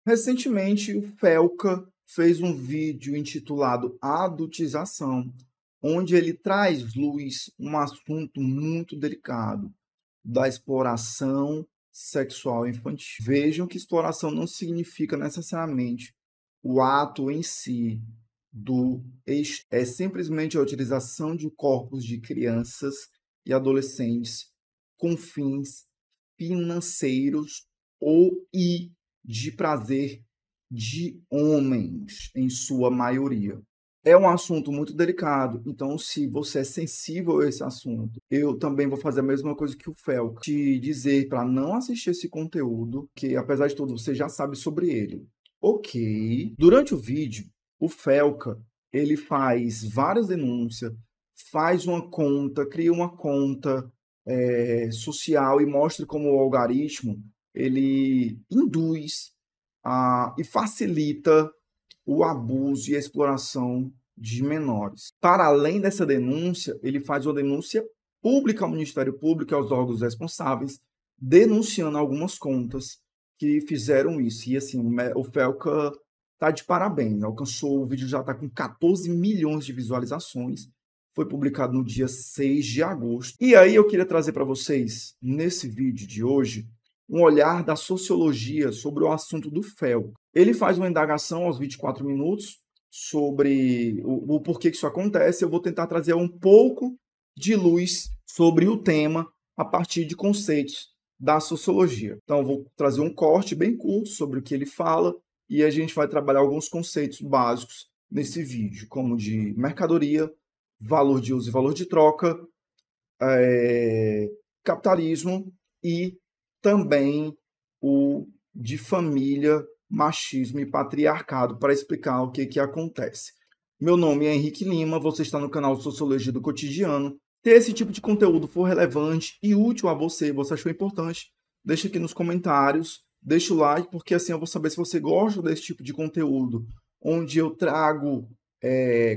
Recentemente, o Felca fez um vídeo intitulado Adultização, onde ele traz luz um assunto muito delicado da exploração sexual infantil. Vejam que exploração não significa necessariamente o ato em si é simplesmente a utilização de corpos de crianças e adolescentes com fins financeiros e de prazer de homens, em sua maioria. É um assunto muito delicado, então se você é sensível a esse assunto, eu também vou fazer a mesma coisa que o Felca, te dizer para não assistir esse conteúdo, que apesar de tudo você já sabe sobre ele. Ok. Durante o vídeo, o Felca, ele faz várias denúncias, faz uma conta, cria uma conta social e mostra como o algoritmo ele induz e facilita o abuso e a exploração de menores. Para além dessa denúncia, ele faz uma denúncia pública ao Ministério Público e aos órgãos responsáveis, denunciando algumas contas que fizeram isso. E assim, o Felca está de parabéns, alcançou, o vídeo já está com 14 milhões de visualizações, foi publicado no dia 6 de agosto. E aí eu queria trazer para vocês, nesse vídeo de hoje, um olhar da sociologia sobre o assunto do Felca. Ele faz uma indagação aos 24 minutos sobre o porquê que isso acontece. Eu vou tentar trazer um pouco de luz sobre o tema a partir de conceitos da sociologia. Então, eu vou trazer um corte bem curto sobre o que ele fala e a gente vai trabalhar alguns conceitos básicos nesse vídeo, como de mercadoria, valor de uso e valor de troca, capitalismo e também o de família, machismo e patriarcado, para explicar o que acontece. Meu nome é Henrique Lima, você está no canal Sociologia do Cotidiano. Se esse tipo de conteúdo for relevante e útil a você achou importante, deixa aqui nos comentários, deixa o like, porque assim eu vou saber se você gosta desse tipo de conteúdo, onde eu trago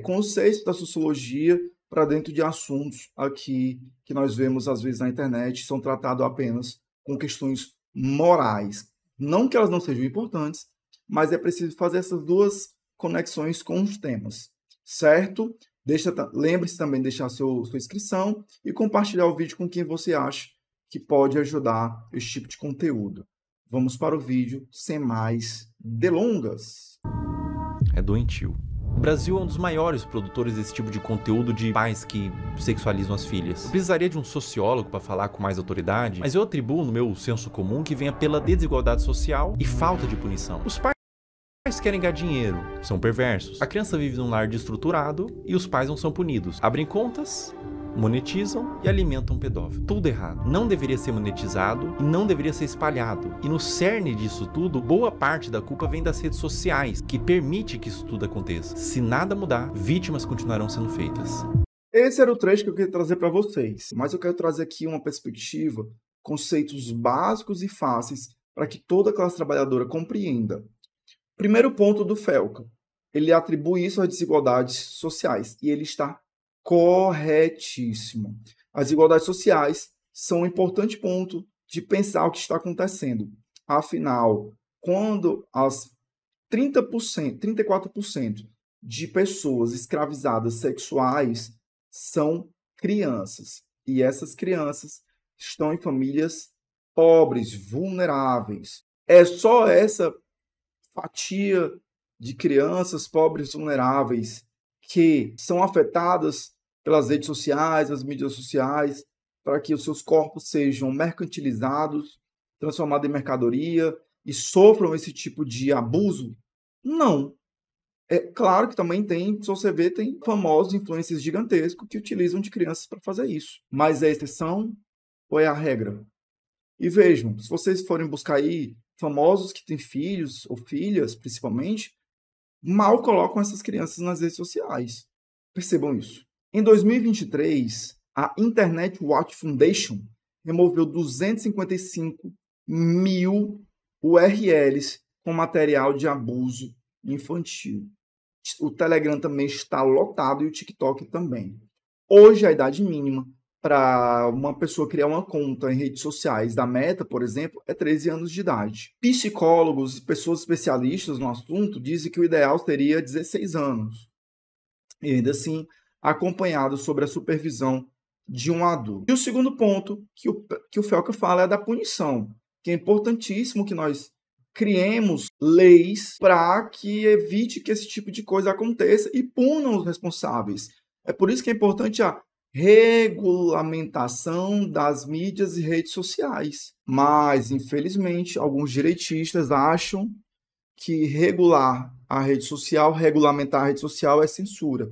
conceitos da sociologia para dentro de assuntos aqui que nós vemos às vezes na internet, são tratados apenas com questões morais. Não que elas não sejam importantes, mas é preciso fazer essas duas conexões com os temas, certo? Lembre-se também de deixar sua inscrição e compartilhar o vídeo com quem você acha que pode ajudar esse tipo de conteúdo. Vamos para o vídeo sem mais delongas. É doentio. O Brasil é um dos maiores produtores desse tipo de conteúdo de pais que sexualizam as filhas. Eu precisaria de um sociólogo para falar com mais autoridade, mas eu atribuo no meu senso comum que venha pela desigualdade social e falta de punição. Os pais querem ganhar dinheiro, são perversos. A criança vive num lar destruturado e os pais não são punidos. Abrem contas, monetizam e alimentam um pedófilo. Tudo errado. Não deveria ser monetizado e não deveria ser espalhado. E no cerne disso tudo, boa parte da culpa vem das redes sociais, que permite que isso tudo aconteça. Se nada mudar, vítimas continuarão sendo feitas. Esse era o trecho que eu queria trazer para vocês, mas eu quero trazer aqui uma perspectiva, conceitos básicos e fáceis para que toda classe trabalhadora compreenda. Primeiro ponto do Felca, ele atribui isso às desigualdades sociais e ele está corretíssimo. As desigualdades sociais são um importante ponto de pensar o que está acontecendo. Afinal, quando as 34% de pessoas escravizadas sexuais são crianças, e essas crianças estão em famílias pobres, vulneráveis. É só essa fatia de crianças pobres, vulneráveis, que são afetadas pelas redes sociais, as mídias sociais, para que os seus corpos sejam mercantilizados, transformados em mercadoria e sofram esse tipo de abuso? Não. É claro que também tem, se você vê, tem famosos influencers gigantescos que utilizam de crianças para fazer isso. Mas é a exceção ou é a regra? E vejam, se vocês forem buscar aí famosos que têm filhos ou filhas, principalmente, mal colocam essas crianças nas redes sociais. Percebam isso. Em 2023, a Internet Watch Foundation removeu 255 mil URLs com material de abuso infantil. O Telegram também está lotado e o TikTok também. Hoje, a idade mínima para uma pessoa criar uma conta em redes sociais da Meta, por exemplo, é 13 anos de idade. Psicólogos e pessoas especialistas no assunto dizem que o ideal seria 16 anos. E ainda assim, acompanhado sobre a supervisão de um adulto. E o segundo ponto que o Felca fala é da punição, que é importantíssimo que nós criemos leis para que evite que esse tipo de coisa aconteça e punam os responsáveis. É por isso que é importante a regulamentação das mídias e redes sociais. Mas, infelizmente, alguns direitistas acham que regulamentar a rede social é censura.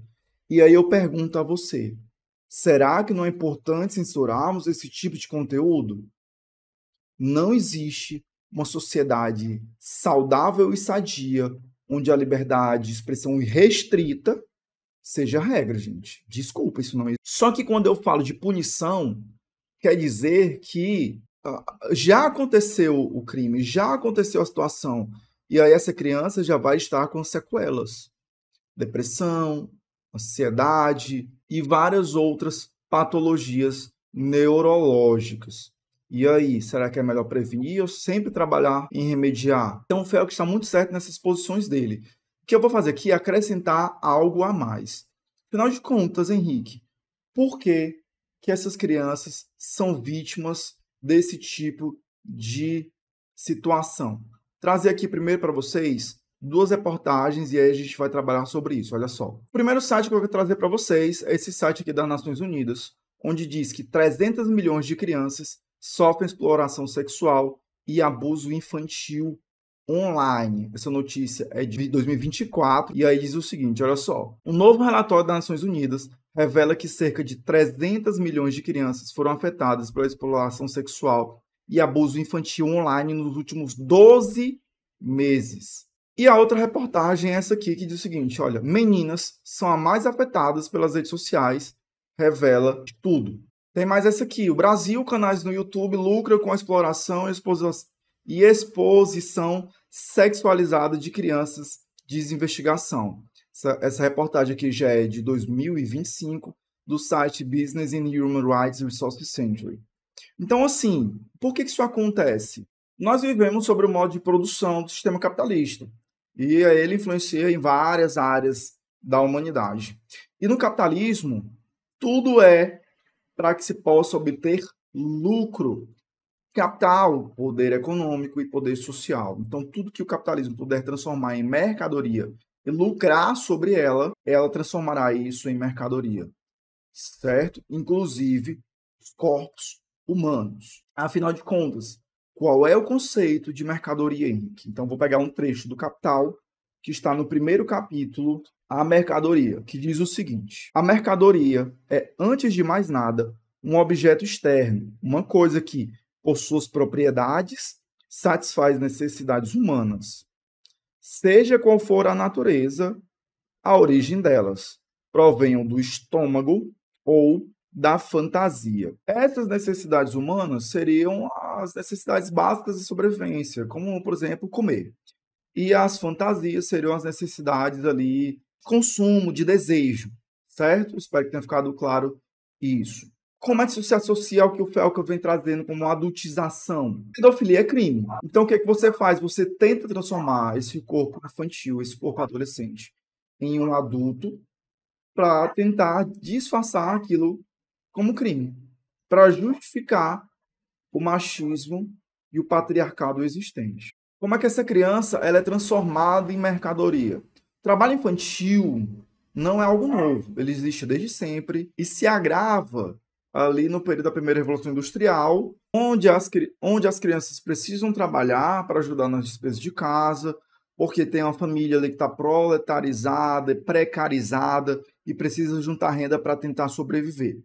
E aí eu pergunto a você, será que não é importante censurarmos esse tipo de conteúdo? Não existe uma sociedade saudável e sadia onde a liberdade de expressão irrestrita seja a regra, gente. Desculpa, isso não existe. Só que quando eu falo de punição, quer dizer que já aconteceu o crime, já aconteceu a situação, e aí essa criança já vai estar com sequelas. Depressão, ansiedade e várias outras patologias neurológicas. E aí, será que é melhor prevenir ou sempre trabalhar em remediar? Então o Felca está muito certo nessas posições dele. O que eu vou fazer aqui é acrescentar algo a mais. Afinal de contas, Henrique, por que essas crianças são vítimas desse tipo de situação? Trazer aqui primeiro para vocês 2 reportagens e aí a gente vai trabalhar sobre isso, olha só. O primeiro site que eu vou trazer para vocês é esse site aqui das Nações Unidas, onde diz que 300 milhões de crianças sofrem exploração sexual e abuso infantil online. Essa notícia é de 2024 e aí diz o seguinte, olha só. Um novo relatório das Nações Unidas revela que cerca de 300 milhões de crianças foram afetadas pela exploração sexual e abuso infantil online nos últimos 12 meses. E a outra reportagem é essa aqui, que diz o seguinte, olha, meninas são as mais afetadas pelas redes sociais, revela tudo. Tem mais essa aqui, o Brasil, canais no YouTube lucram com a exploração e exposição sexualizada de crianças, diz investigação. Essa reportagem aqui já é de 2025, do site Business and Human Rights Resource Center. Então, assim, por que isso acontece? Nós vivemos sobre o modo de produção do sistema capitalista. E ele influencia em várias áreas da humanidade. E no capitalismo, tudo é para que se possa obter lucro. Capital, poder econômico e poder social. Então, tudo que o capitalismo puder transformar em mercadoria e lucrar sobre ela, ela transformará isso em mercadoria. Certo? Inclusive os corpos humanos. Afinal de contas, qual é o conceito de mercadoria, Henrique? Então, vou pegar um trecho do Capital, que está no primeiro capítulo, a mercadoria, que diz o seguinte: a mercadoria é, antes de mais nada, um objeto externo, uma coisa que, por suas propriedades, satisfaz necessidades humanas. Seja qual for a natureza, a origem delas, provenham do estômago ou da fantasia. Essas necessidades humanas seriam as necessidades básicas de sobrevivência, como, por exemplo, comer. E as fantasias seriam as necessidades ali de consumo, de desejo, certo? Espero que tenha ficado claro isso. Como é que isso se associa ao que o Felca vem trazendo como adultização? Pedofilia é crime. Então, o que é que você faz? Você tenta transformar esse corpo infantil, esse corpo adolescente, em um adulto para tentar disfarçar aquilo como crime, para justificar o machismo e o patriarcado existente. Como é que essa criança ela é transformada em mercadoria? O trabalho infantil não é algo novo, ele existe desde sempre e se agrava ali no período da primeira Revolução Industrial, onde as crianças precisam trabalhar para ajudar nas despesas de casa, porque tem uma família ali que está proletarizada, precarizada e precisa juntar renda para tentar sobreviver.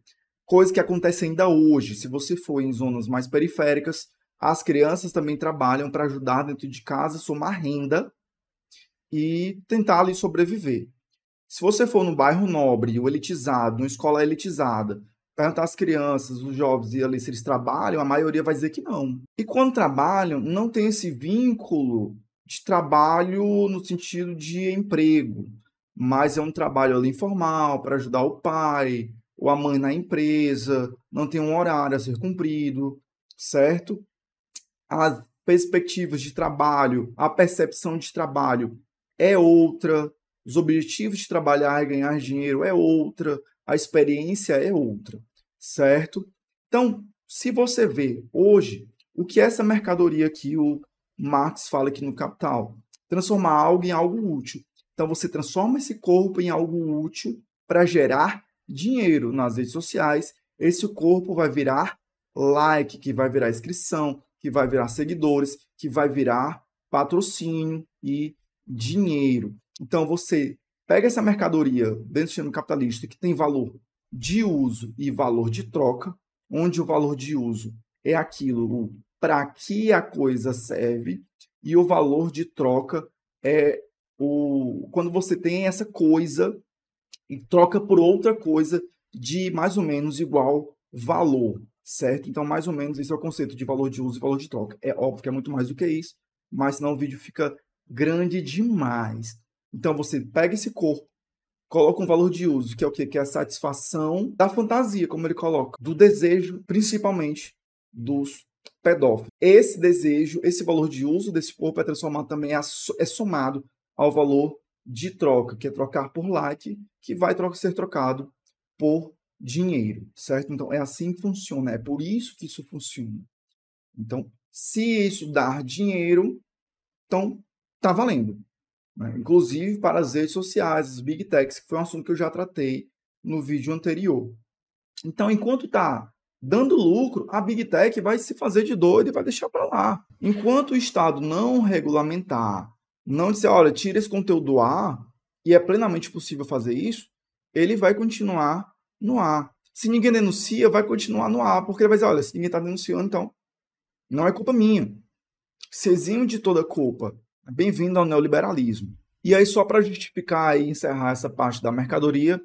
Coisa que acontece ainda hoje. Se você for em zonas mais periféricas, as crianças também trabalham para ajudar dentro de casa, somar renda e tentar ali sobreviver. Se você for no bairro nobre, ou elitizado, numa escola elitizada, perguntar às crianças, os jovens, ali, se eles trabalham, a maioria vai dizer que não. E quando trabalham, não tem esse vínculo de trabalho no sentido de emprego, mas é um trabalho ali informal para ajudar o pai, ou a mãe na empresa, não tem um horário a ser cumprido, certo? As perspectivas de trabalho, a percepção de trabalho é outra, os objetivos de trabalhar e ganhar dinheiro é outra, a experiência é outra, certo? Então, se você vê hoje o que é essa mercadoria que o Marx fala aqui no Capital, transformar algo em algo útil. Então, você transforma esse corpo em algo útil para gerar dinheiro nas redes sociais. Esse corpo vai virar like, que vai virar inscrição, que vai virar seguidores, que vai virar patrocínio e dinheiro. Então, você pega essa mercadoria dentro do sistema capitalista que tem valor de uso e valor de troca, onde o valor de uso é aquilo para que a coisa serve e o valor de troca é quando você tem essa coisa e troca por outra coisa de mais ou menos igual valor, certo? Então, mais ou menos, esse é o conceito de valor de uso e valor de troca. É óbvio que é muito mais do que isso, mas senão o vídeo fica grande demais. Então, você pega esse corpo, coloca um valor de uso, que é o quê? Que é a satisfação da fantasia, como ele coloca, do desejo, principalmente dos pedófilos. Esse desejo, esse valor de uso desse corpo é transformado também, é somado ao valor de troca, que é trocar por like, que vai ser trocado por dinheiro, certo? Então, é assim que funciona, é por isso que isso funciona. Então, se isso dar dinheiro, então tá valendo. Né? Inclusive para as redes sociais, as big techs, que foi um assunto que eu já tratei no vídeo anterior. Então, enquanto tá dando lucro, a big tech vai se fazer de doido e vai deixar para lá. Enquanto o Estado não regulamentar, não disser, olha, tira esse conteúdo do ar, e é plenamente possível fazer isso, ele vai continuar no ar. Se ninguém denuncia, vai continuar no ar, porque ele vai dizer, olha, se ninguém está denunciando, então não é culpa minha. Se exime de toda culpa. Bem-vindo ao neoliberalismo. E aí, só para justificar e encerrar essa parte da mercadoria,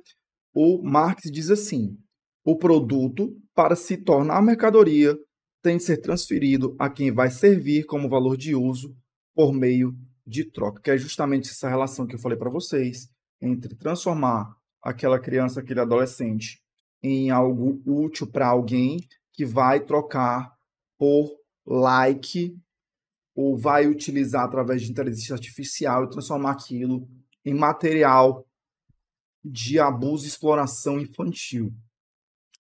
o Marx diz assim, o produto, para se tornar mercadoria, tem de ser transferido a quem vai servir como valor de uso por meio de troca, que é justamente essa relação que eu falei para vocês, entre transformar aquela criança, aquele adolescente, em algo útil para alguém que vai trocar por like, ou vai utilizar através de inteligência artificial e transformar aquilo em material de abuso e exploração infantil.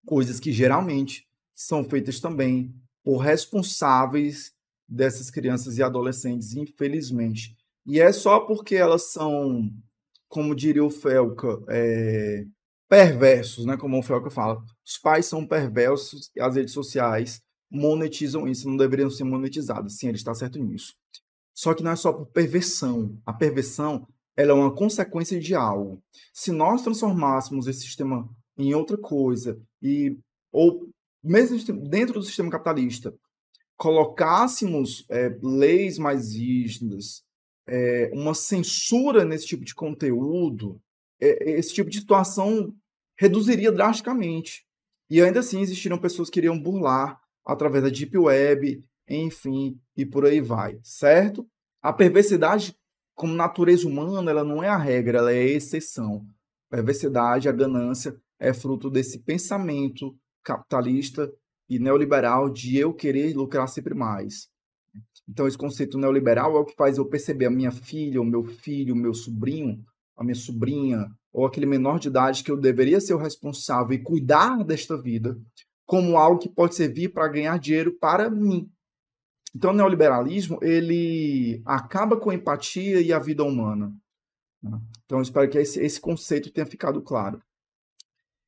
Coisas que geralmente são feitas também por responsáveis dessas crianças e adolescentes, infelizmente. E é só porque elas são, como diria o Felca, perversos, né? Como o Felca fala. Os pais são perversos e as redes sociais monetizam isso, não deveriam ser monetizadas. Sim, ele está certo nisso. Só que não é só por perversão. A perversão, ela é uma consequência de algo. Se nós transformássemos esse sistema em outra coisa, ou mesmo dentro do sistema capitalista, colocássemos leis mais rígidas, uma censura nesse tipo de conteúdo, esse tipo de situação reduziria drasticamente. E ainda assim existiriam pessoas que iriam burlar através da Deep Web, enfim, e por aí vai, certo? A perversidade, como natureza humana, ela não é a regra, ela é a exceção. A perversidade, a ganância, é fruto desse pensamento capitalista e neoliberal de eu querer lucrar sempre mais. Então, esse conceito neoliberal é o que faz eu perceber a minha filha, o meu filho, o meu sobrinho, a minha sobrinha, ou aquele menor de idade que eu deveria ser o responsável e cuidar desta vida, como algo que pode servir para ganhar dinheiro para mim. Então, o neoliberalismo, ele acaba com a empatia e a vida humana. Então, eu espero que esse conceito tenha ficado claro.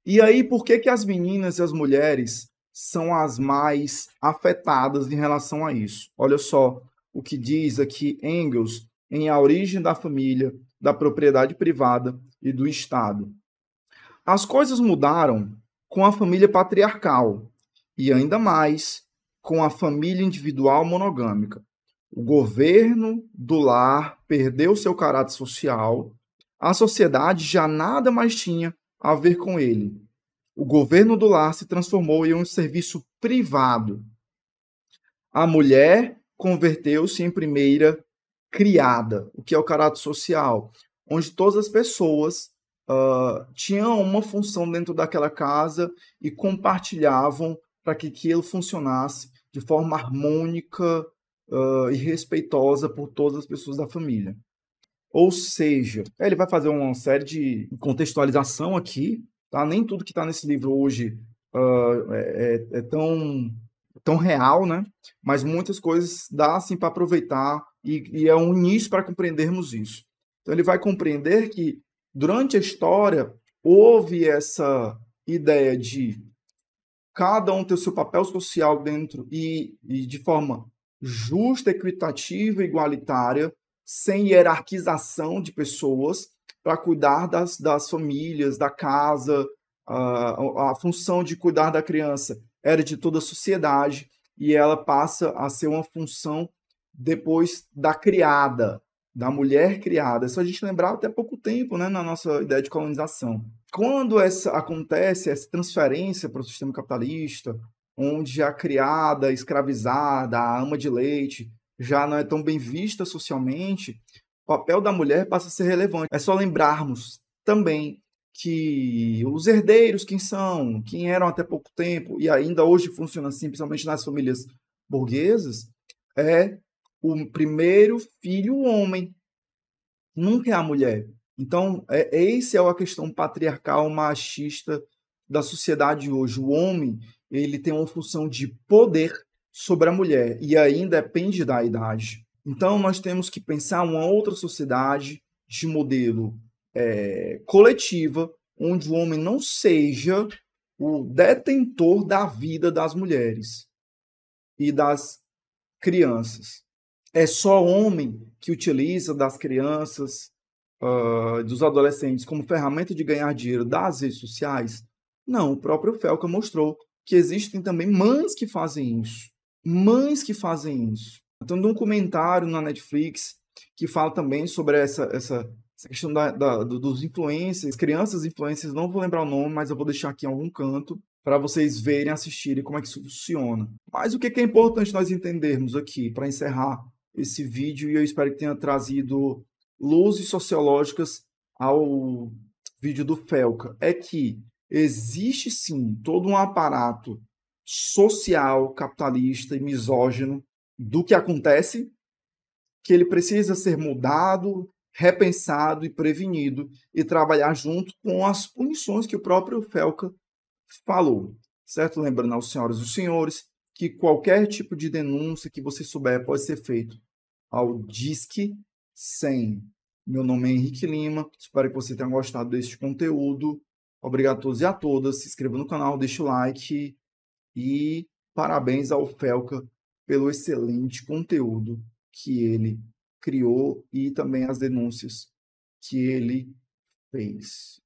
E aí, por que as meninas e as mulheres são as mais afetadas em relação a isso? Olha só o que diz aqui Engels em A Origem da Família, da Propriedade Privada e do Estado. As coisas mudaram com a família patriarcal e ainda mais com a família individual monogâmica. O governo do lar perdeu seu caráter social, a sociedade já nada mais tinha a ver com ele. O governo do lar se transformou em um serviço privado. A mulher converteu-se em primeira criada, o que é o caráter social, onde todas as pessoas tinham uma função dentro daquela casa e compartilhavam para que aquilo funcionasse de forma harmônica e respeitosa por todas as pessoas da família. Ou seja, ele vai fazer uma série de contextualização aqui, tá? Nem tudo que está nesse livro hoje é tão real, né? Mas muitas coisas dá assim para aproveitar e é um início para compreendermos isso. Então ele vai compreender que durante a história houve essa ideia de cada um ter o seu papel social dentro e de forma justa, equitativa, igualitária, sem hierarquização de pessoas, para cuidar das famílias, da casa. A função de cuidar da criança era de toda a sociedade e ela passa a ser uma função depois da criada, da mulher criada. É só a gente lembrar até pouco tempo, né, na nossa ideia de colonização. Quando acontece essa transferência para o sistema capitalista, onde a criada, escravizada, a ama de leite, já não é tão bem vista socialmente, o papel da mulher passa a ser relevante. É só lembrarmos também que os herdeiros, quem eram até pouco tempo, e ainda hoje funciona assim, principalmente nas famílias burguesas, é o primeiro filho homem, nunca é a mulher. Então, essa é a questão patriarcal, machista da sociedade hoje. O homem, ele tem uma função de poder sobre a mulher e ainda depende da idade. Então, nós temos que pensar uma outra sociedade de modelo coletiva, onde o homem não seja o detentor da vida das mulheres e das crianças. É só homem que utiliza das crianças, dos adolescentes como ferramenta de ganhar dinheiro das redes sociais? Não, o próprio Felca mostrou que existem também mães que fazem isso. Mães que fazem isso. Tem um documentário na Netflix que fala também sobre essa questão dos influencers, crianças influencers, não vou lembrar o nome, mas eu vou deixar aqui em algum canto para vocês verem, assistirem como é que isso funciona. Mas o que é importante nós entendermos aqui, para encerrar esse vídeo, e eu espero que tenha trazido luzes sociológicas ao vídeo do Felca, é que existe sim todo um aparato social, capitalista e misógino do que acontece, que ele precisa ser mudado, repensado e prevenido, e trabalhar junto com as punições que o próprio Felca falou, certo? Lembrando aos senhoras e os senhores que qualquer tipo de denúncia que você souber pode ser feito ao Disque 100. Meu nome é Henrique Lima, espero que você tenha gostado deste conteúdo. Obrigado a todos e a todas, se inscreva no canal, deixa o like e parabéns ao Felca pelo excelente conteúdo que ele criou e também as denúncias que ele fez.